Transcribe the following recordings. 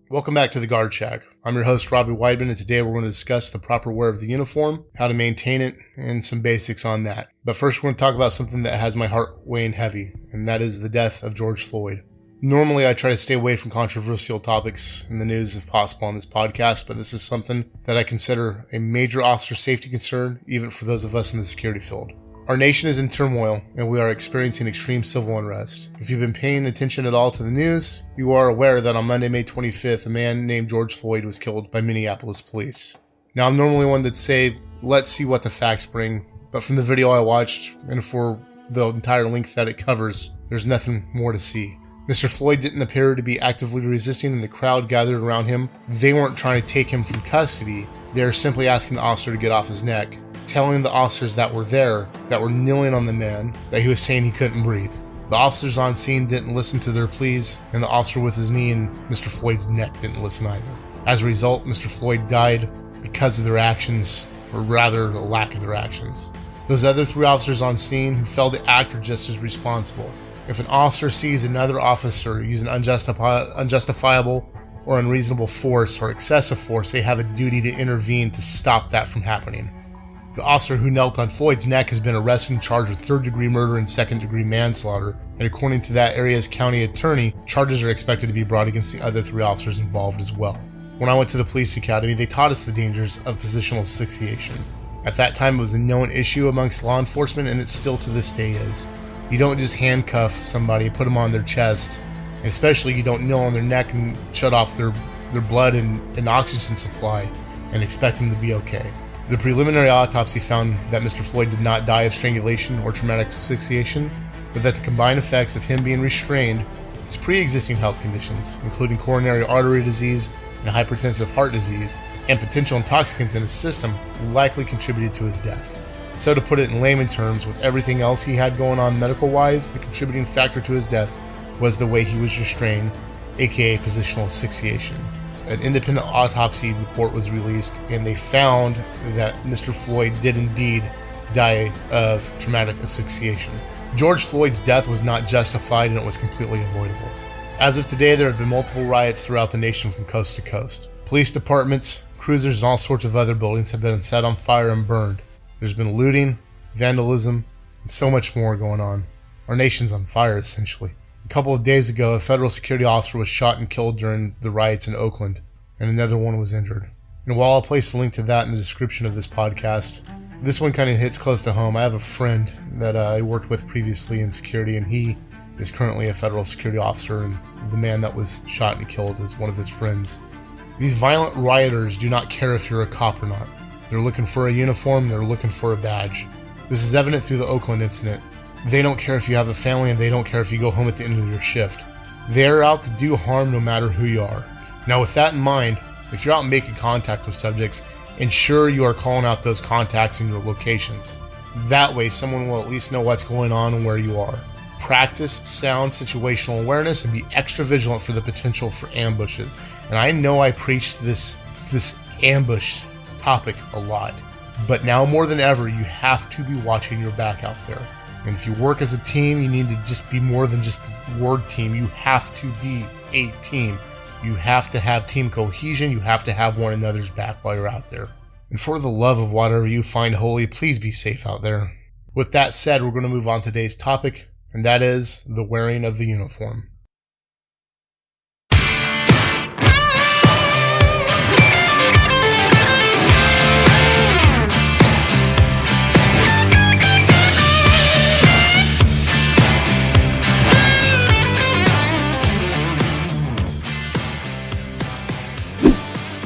Welcome back to the Guard Shack. I'm your host, Robbie Weidman, and today we're going to discuss the proper wear of the uniform, how to maintain it, and some basics on that. But first, we're going to talk about something that has my heart weighing heavy, and that is the death of George Floyd. Normally, I try to stay away from controversial topics in the news if possible on this podcast, but this is something that I consider a major officer safety concern, even for those of us in the security field. Our nation is in turmoil, and we are experiencing extreme civil unrest. If you've been paying attention at all to the news, you are aware that on Monday, May 25th, a man named George Floyd was killed by Minneapolis police. Now, I'm normally one that say, let's see what the facts bring, but from the video I watched, and for the entire length that it covers, there's nothing more to see. Mr. Floyd didn't appear to be actively resisting, and the crowd gathered around him. They weren't trying to take him from custody. They were simply asking the officer to get off his neck, telling the officers that were there, that were kneeling on the man, that he was saying he couldn't breathe. The officers on scene didn't listen to their pleas, and the officer with his knee in Mr. Floyd's neck didn't listen either. As a result, Mr. Floyd died because of their actions, or rather, the lack of their actions. Those other three officers on scene who failed to act are just as responsible. If an officer sees another officer use an unjustifiable or unreasonable force or excessive force, they have a duty to intervene to stop that from happening. The officer who knelt on Floyd's neck has been arrested and charged with third-degree murder and second-degree manslaughter, and according to that area's county attorney, charges are expected to be brought against the other three officers involved as well. When I went to the police academy, they taught us the dangers of positional asphyxiation. At that time, it was a known issue amongst law enforcement, and it still to this day is. You don't just handcuff somebody, put them on their chest, and especially you don't kneel on their neck and shut off their blood and oxygen supply and expect them to be okay. The preliminary autopsy found that Mr. Floyd did not die of strangulation or traumatic asphyxiation, but that the combined effects of him being restrained, his pre-existing health conditions, including coronary artery disease and hypertensive heart disease, and potential intoxicants in his system, likely contributed to his death. So to put it in layman terms, with everything else he had going on medical-wise, the contributing factor to his death was the way he was restrained, aka positional asphyxiation. An independent autopsy report was released, and they found that Mr. Floyd did indeed die of traumatic asphyxiation. George Floyd's death was not justified, and it was completely avoidable. As of today, there have been multiple riots throughout the nation from coast to coast. Police departments, cruisers, and all sorts of other buildings have been set on fire and burned. There's been looting, vandalism, and so much more going on. Our nation's on fire, essentially. A couple of days ago, a federal security officer was shot and killed during the riots in Oakland, and another one was injured. And while I'll place a link to that in the description of this podcast, this one kind of hits close to home. I have a friend that I worked with previously in security, and he is currently a federal security officer, and the man that was shot and killed is one of his friends. These violent rioters do not care if you're a cop or not. They're looking for a uniform, they're looking for a badge. This is evident through the Oakland incident. They don't care if you have a family, and they don't care if you go home at the end of your shift. They're out to do harm no matter who you are. Now, with that in mind, if you're out making contact with subjects, ensure you are calling out those contacts in your locations. That way, someone will at least know what's going on and where you are. Practice sound situational awareness and be extra vigilant for the potential for ambushes. And I know I preach this ambush topic a lot, but now more than ever, you have to be watching your back out there. And if you work as a team, you need to just be more than just the word team. You have to be a team. You have to have team cohesion. You have to have one another's back while you're out there. And for the love of whatever you find holy, please be safe out there. With that said, we're going to move on to today's topic, and that is the wearing of the uniform.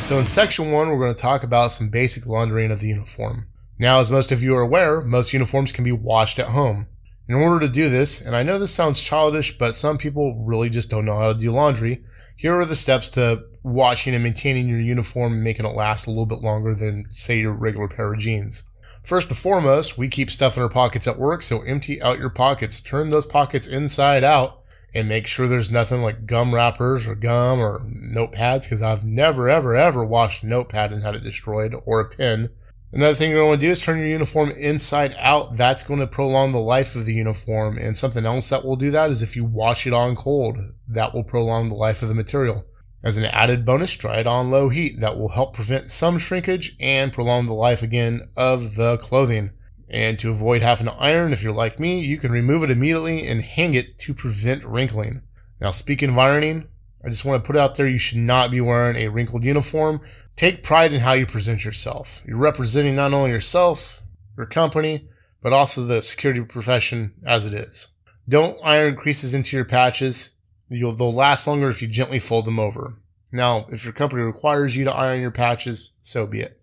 So in section 1, we're going to talk about some basic laundering of the uniform. Now, as most of you are aware, most uniforms can be washed at home. In order to do this, and I know this sounds childish, but some people really just don't know how to do laundry, here are the steps to washing and maintaining your uniform and making it last a little bit longer than, say, your regular pair of jeans. First and foremost, we keep stuff in our pockets at work, so empty out your pockets. Turn those pockets inside out and make sure there's nothing like gum wrappers or gum or notepads, because I've never, ever washed a notepad and had it destroyed, or a pen. Another thing you're going to do is turn your uniform inside out. That's going to prolong the life of the uniform. And something else that will do that is if you wash it on cold, that will prolong the life of the material. As an added bonus, dry it on low heat. That will help prevent some shrinkage and prolong the life again of the clothing. And to avoid having to iron, if you're like me, you can remove it immediately and hang it to prevent wrinkling. Now, speaking of ironing, I just want to put out there you should not be wearing a wrinkled uniform. Take pride in how you present yourself. You're representing not only yourself, your company, but also the security profession as it is. Don't iron creases into your patches. They'll last longer if you gently fold them over. Now, if your company requires you to iron your patches, so be it.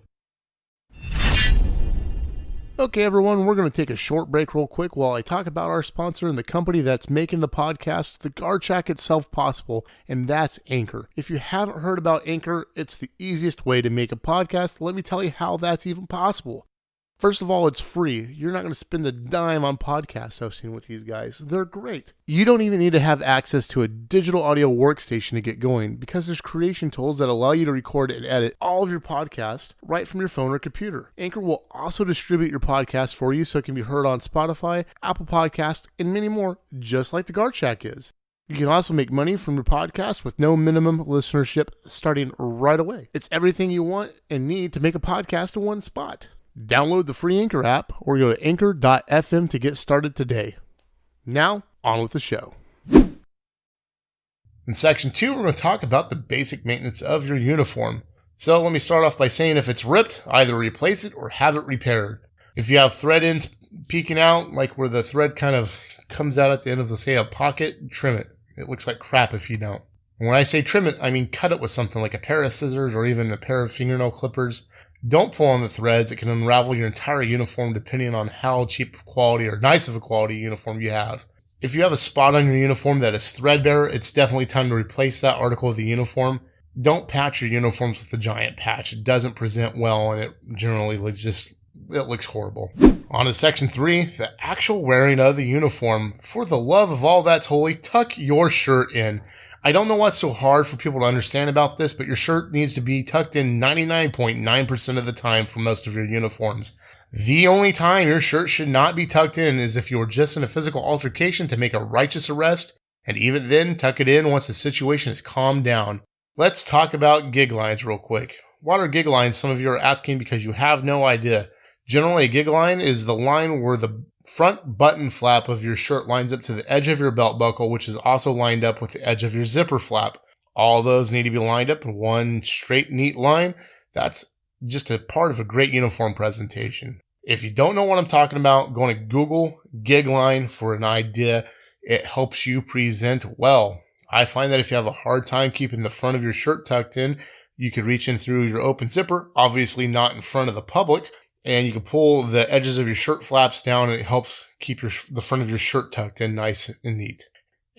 Okay, everyone, we're going to take a short break real quick while I talk about our sponsor and the company that's making the podcast, the Guard Shack itself, possible, and that's Anchor. If you haven't heard about Anchor, it's the easiest way to make a podcast. Let me tell you how that's even possible. First of all, it's free. You're not going to spend a dime on podcast hosting with these guys. They're great. You don't even need to have access to a digital audio workstation to get going because there's creation tools that allow you to record and edit all of your podcasts right from your phone or computer. Anchor will also distribute your podcast for you so it can be heard on Spotify, Apple Podcasts, and many more, just like the Guard Shack is. You can also make money from your podcast with no minimum listenership starting right away. It's everything you want and need to make a podcast in one spot. Download the free Anchor app or go to anchor.fm to get started today. Now, on with the show. In section 2, we're going to talk about the basic maintenance of your uniform. So let me start off by saying if it's ripped, either replace it or have it repaired. If you have thread ends peeking out, like where the thread kind of comes out at the end of, say, a pocket, trim it. It looks like crap if you don't. And when I say trim it, I mean cut it with something like a pair of scissors or even a pair of fingernail clippers. Don't pull on the threads. It can unravel your entire uniform depending on how cheap of quality or nice of a quality uniform you have. If you have a spot on your uniform that is threadbare, it's definitely time to replace that article of the uniform. Don't patch your uniforms with a giant patch. It doesn't present well and it generally looks horrible. On to section 3, the actual wearing of the uniform. For the love of all that's holy, tuck your shirt in. I don't know what's so hard for people to understand about this, but your shirt needs to be tucked in 99.9% of the time for most of your uniforms. The only time your shirt should not be tucked in is if you're just in a physical altercation to make a righteous arrest, and even then, tuck it in once the situation is calmed down. Let's talk about gig lines real quick. What are gig lines? Some of you are asking because you have no idea. Generally, a gig line is the line where the front button flap of your shirt lines up to the edge of your belt buckle, which is also lined up with the edge of your zipper flap. All those need to be lined up in one straight, neat line. That's just a part of a great uniform presentation. If you don't know what I'm talking about, go to Google gig line for an idea. It helps you present well. I find that if you have a hard time keeping the front of your shirt tucked in, you could reach in through your open zipper, obviously not in front of the public, and you can pull the edges of your shirt flaps down, and it helps keep the front of your shirt tucked in nice and neat.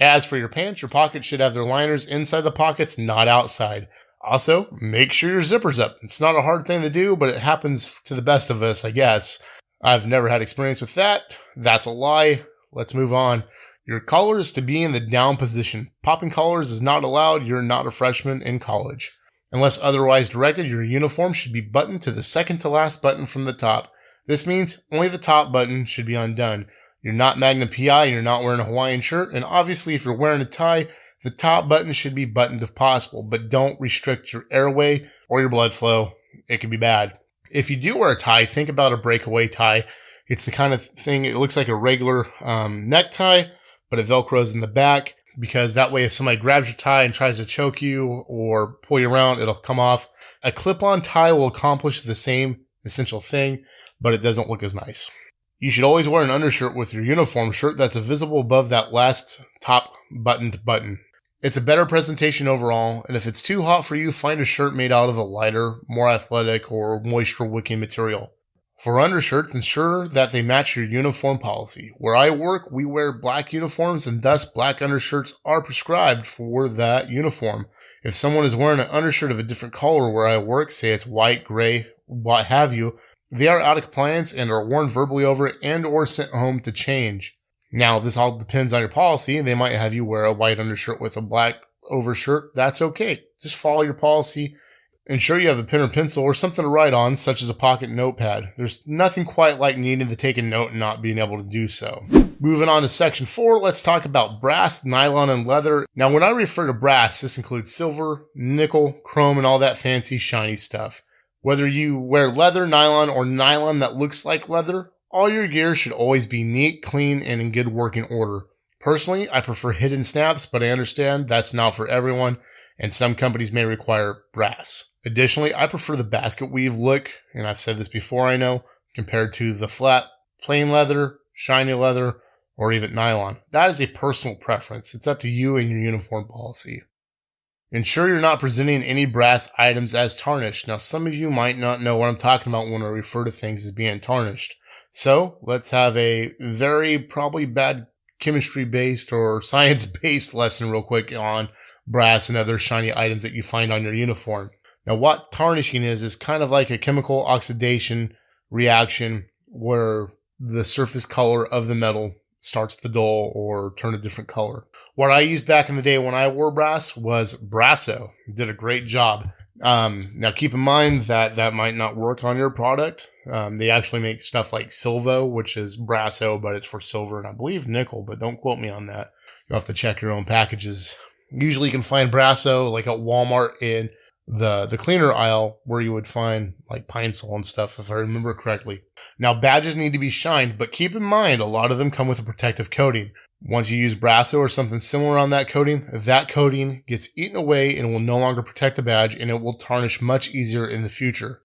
As for your pants, your pockets should have their liners inside the pockets, not outside. Also, make sure your zipper's up. It's not a hard thing to do, but it happens to the best of us, I guess. I've never had experience with that. That's a lie. Let's move on. Your collar is to be in the down position. Popping collars is not allowed. You're not a freshman in college. Unless otherwise directed, your uniform should be buttoned to the second to last button from the top. This means only the top button should be undone. You're not Magnum PI, you're not wearing a Hawaiian shirt, and obviously if you're wearing a tie, the top button should be buttoned if possible, but don't restrict your airway or your blood flow. It could be bad. If you do wear a tie, think about a breakaway tie. It's the kind of thing, it looks like a regular necktie, but it velcros in the back, because that way if somebody grabs your tie and tries to choke you or pull you around, it'll come off. A clip-on tie will accomplish the same essential thing, but it doesn't look as nice. You should always wear an undershirt with your uniform shirt that's visible above that last top buttoned button. It's a better presentation overall, and if it's too hot for you, find a shirt made out of a lighter, more athletic, or moisture-wicking material. For undershirts, ensure that they match your uniform policy. Where I work, we wear black uniforms, and thus black undershirts are prescribed for that uniform. If someone is wearing an undershirt of a different color where I work, say it's white, gray, what have you, they are out of compliance and are warned verbally over it and or sent home to change. Now, this all depends on your policy. They might have you wear a white undershirt with a black overshirt. That's okay. Just follow your policy Ensure you have a pen or pencil or something to write on, such as a pocket notepad. There's nothing quite like needing to take a note and not being able to do so. Moving on to section 4, let's talk about brass, nylon, and leather. Now, when I refer to brass, this includes silver, nickel, chrome, and all that fancy shiny stuff. Whether you wear leather, nylon, or nylon that looks like leather, all your gear should always be neat, clean, and in good working order. Personally, I prefer hidden snaps, but I understand that's not for everyone, and some companies may require brass. Additionally, I prefer the basket weave look, and I've said this before, I know, compared to the flat, plain leather, shiny leather, or even nylon. That is a personal preference. It's up to you and your uniform policy. Ensure you're not presenting any brass items as tarnished. Now, some of you might not know what I'm talking about when I refer to things as being tarnished. So, let's have a very probably bad chemistry-based or science-based lesson real quick on brass and other shiny items that you find on your uniform. Now, what tarnishing is kind of like a chemical oxidation reaction where the surface color of the metal starts to dull or turn a different color. What I used back in the day when I wore brass was Brasso. It did a great job. Now, keep in mind that that might not work on your product. They actually make stuff like Silvo, which is Brasso, but it's for silver and I believe nickel, but don't quote me on that. You'll have to check your own packages. Usually you can find Brasso like at Walmart in the cleaner aisle where you would find like Pine Sol and stuff, if I remember correctly. Now, badges need to be shined, but keep in mind a lot of them come with a protective coating. Once you use Brasso or something similar on that coating gets eaten away and will no longer protect the badge, and it will tarnish much easier in the future.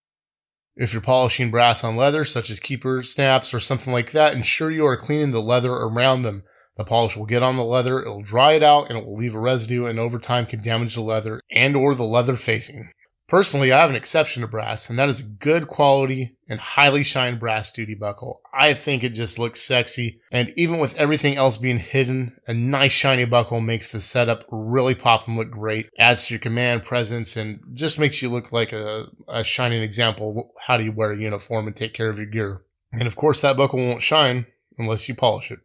If you're polishing brass on leather, such as keeper snaps or something like that, ensure you are cleaning the leather around them. The polish will get on the leather, it'll dry it out, and it will leave a residue, and over time can damage the leather and or the leather facing. Personally, I have an exception to brass, and that is a good quality and highly shined brass duty buckle. I think it just looks sexy, and even with everything else being hidden, a nice shiny buckle makes the setup really pop and look great, adds to your command presence, and just makes you look like a shining example of how do you wear a uniform and take care of your gear. And of course, that buckle won't shine unless you polish it.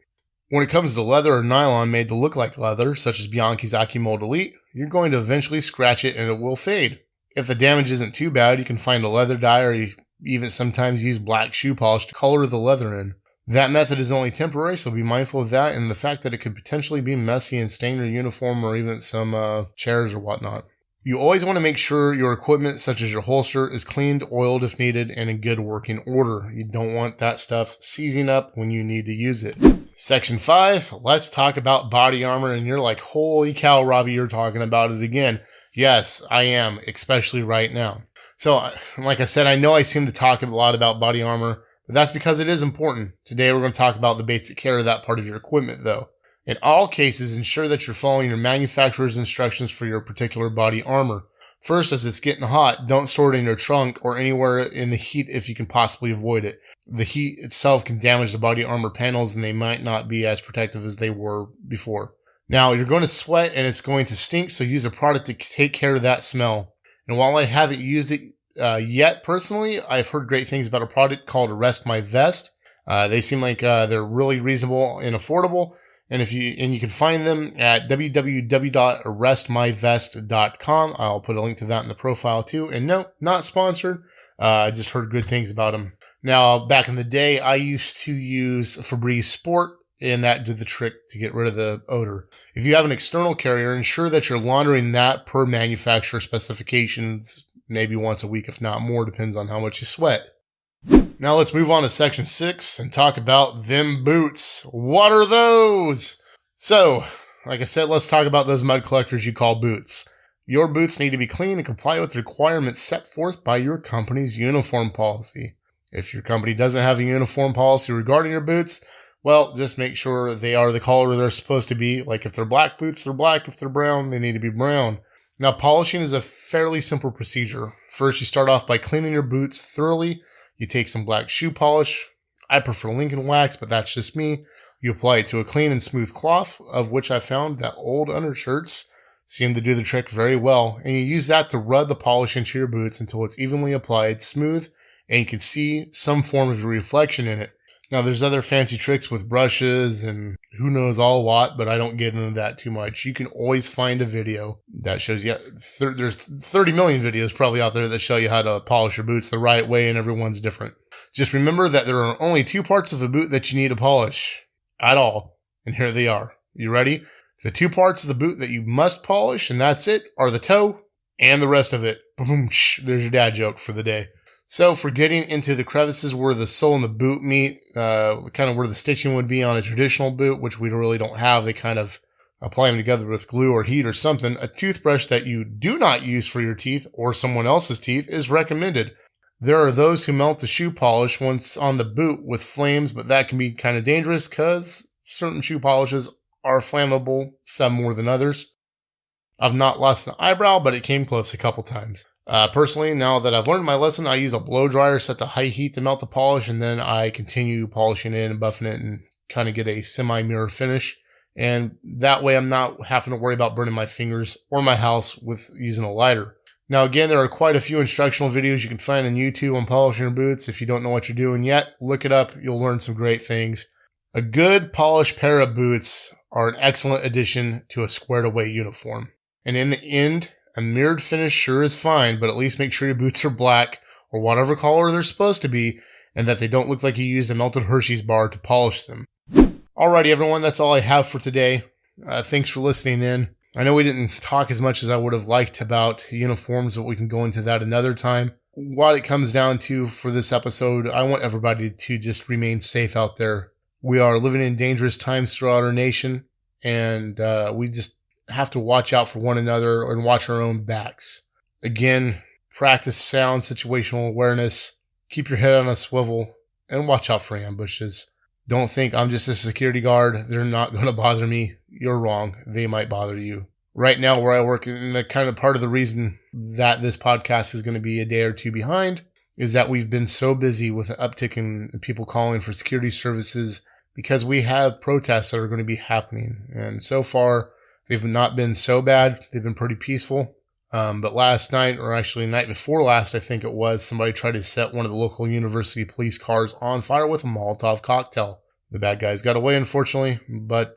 When it comes to leather or nylon made to look like leather, such as Bianchi's AccuMold Elite, you're going to eventually scratch it and it will fade. If the damage isn't too bad, you can find a leather dye or you even sometimes use black shoe polish to color the leather in. That method is only temporary, so be mindful of that and the fact that it could potentially be messy and stain your uniform or even some chairs or whatnot. You always want to make sure your equipment, such as your holster, is cleaned, oiled if needed, and in good working order. You don't want that stuff seizing up when you need to use it. Section 5, let's talk about body armor, and you're like, holy cow, Robbie, you're talking about it again. Yes, I am, especially right now. So, like I said, I know I seem to talk a lot about body armor, but that's because it is important. Today we're going to talk about the basic care of that part of your equipment, though. In all cases, ensure that you're following your manufacturer's instructions for your particular body armor. First, as it's getting hot, don't store it in your trunk or anywhere in the heat if you can possibly avoid it. The heat itself can damage the body armor panels and they might not be as protective as they were before. Now, you're going to sweat and it's going to stink, so use a product to take care of that smell. And while I haven't used it yet personally, I've heard great things about a product called Arrest My Vest. They seem like they're really reasonable and affordable. And you can find them at www.arrestmyvest.com. I'll put a link to that in the profile too. And no, not sponsored. I just heard good things about them. Now, back in the day, I used to use Febreze Sport, and that did the trick to get rid of the odor. If you have an external carrier, ensure that you're laundering that per manufacturer specifications, maybe once a week, if not more, depends on how much you sweat. Now let's move on to section 6 and talk about them boots. What are those? So, like I said, let's talk about those mud collectors you call boots. Your boots need to be clean and comply with the requirements set forth by your company's uniform policy. If your company doesn't have a uniform policy regarding your boots, well, just make sure they are the color they're supposed to be. Like if they're black boots, they're black. If they're brown, they need to be brown. Now, polishing is a fairly simple procedure. First, you start off by cleaning your boots thoroughly. You take some black shoe polish. I prefer Lincoln wax, but that's just me. You apply it to a clean and smooth cloth, of which I found that old undershirts seem to do the trick very well. And you use that to rub the polish into your boots until it's evenly applied, smooth, and you can see some form of reflection in it. Now, there's other fancy tricks with brushes and who knows all what, but I don't get into that too much. You can always find a video. That shows you, there's 30 million videos probably out there that show you how to polish your boots the right way, and everyone's different. Just remember that there are only 2 parts of a boot that you need to polish at all. And here they are. You ready? The 2 parts of the boot that you must polish, and that's it, are the toe and the rest of it. Boom, there's your dad joke for the day. So for getting into the crevices where the sole and the boot meet, kind of where the stitching would be on a traditional boot, which we really don't have, they kind of apply them together with glue or heat or something. A toothbrush that you do not use for your teeth or someone else's teeth is recommended. There are those who melt the shoe polish once on the boot with flames, but that can be kind of dangerous because certain shoe polishes are flammable, some more than others. I've not lost an eyebrow, but it came close a couple times. Personally, now that I've learned my lesson, I use a blow dryer set to high heat to melt the polish, and then I continue polishing it and buffing it and kind of get a semi-mirror finish. And that way I'm not having to worry about burning my fingers or my house with using a lighter. Now, again, there are quite a few instructional videos you can find on YouTube on polishing your boots. If you don't know what you're doing yet, look it up. You'll learn some great things. A good polished pair of boots are an excellent addition to a squared away uniform. And in the end, a mirrored finish sure is fine, but at least make sure your boots are black or whatever color they're supposed to be, and that they don't look like you used a melted Hershey's bar to polish them. Alrighty, everyone, that's all I have for today. Thanks for listening in. I know we didn't talk as much as I would have liked about uniforms, but we can go into that another time. What it comes down to for this episode, I want everybody to just remain safe out there. We are living in dangerous times throughout our nation, and we just have to watch out for one another and watch our own backs. Again, practice sound situational awareness, keep your head on a swivel, and watch out for ambushes. Don't think I'm just a security guard. They're not going to bother me. You're wrong. They might bother you. Right now, where I work, and the kind of part of the reason that this podcast is going to be a day or two behind is that we've been so busy with an uptick in people calling for security services because we have protests that are going to be happening. And so far, they've not been so bad. They've been pretty peaceful. But last night, or actually the night before last, I think it was, somebody tried to set one of the local university police cars on fire with a Molotov cocktail. The bad guys got away, unfortunately, but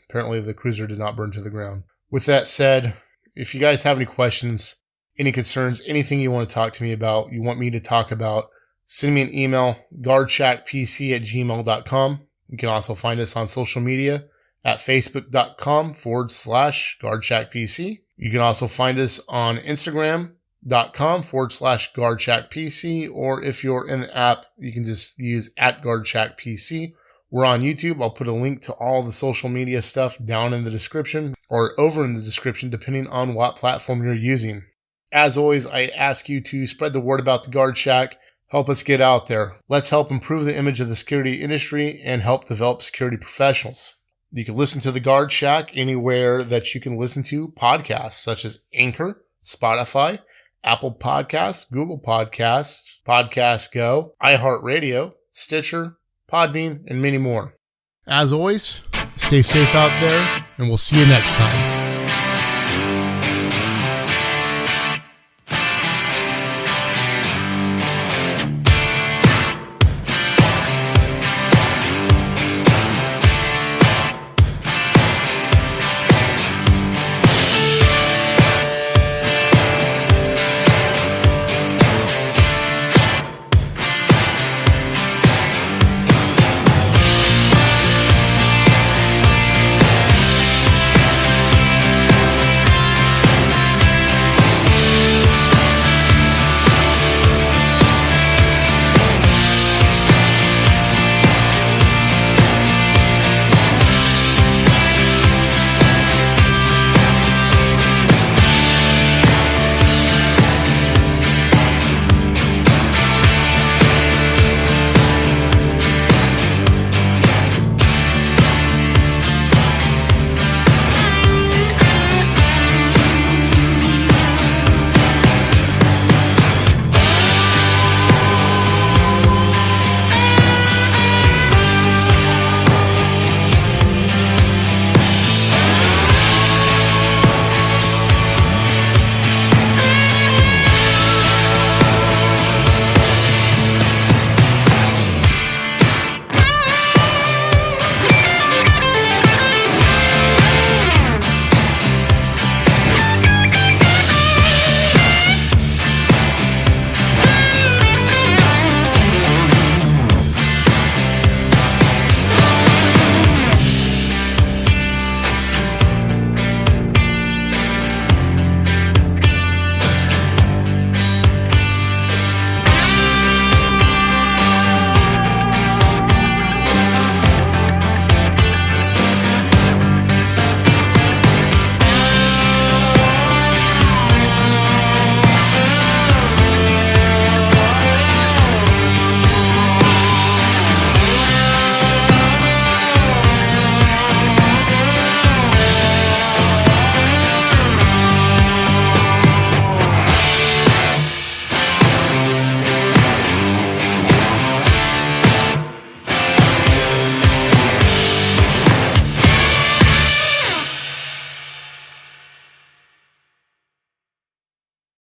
apparently the cruiser did not burn to the ground. With that said, if you guys have any questions, any concerns, anything you want to talk to me about, you want me to talk about, send me an email, guardshackpc@gmail.com. You can also find us on social media at facebook.com/guardshackpc. You can also find us on instagram.com/guardshackpc, or if you're in the app, you can just use @guardshackpc. We're on YouTube. I'll put a link to all the social media stuff down in the description or over in the description, depending on what platform you're using. As always, I ask you to spread the word about the Guard Shack. Help us get out there. Let's help improve the image of the security industry and help develop security professionals. You can listen to the Guard Shack anywhere that you can listen to podcasts, such as Anchor, Spotify, Apple Podcasts, Google Podcasts, Podcast Go, iHeartRadio, Stitcher, Podbean, and many more. As always, stay safe out there, and we'll see you next time.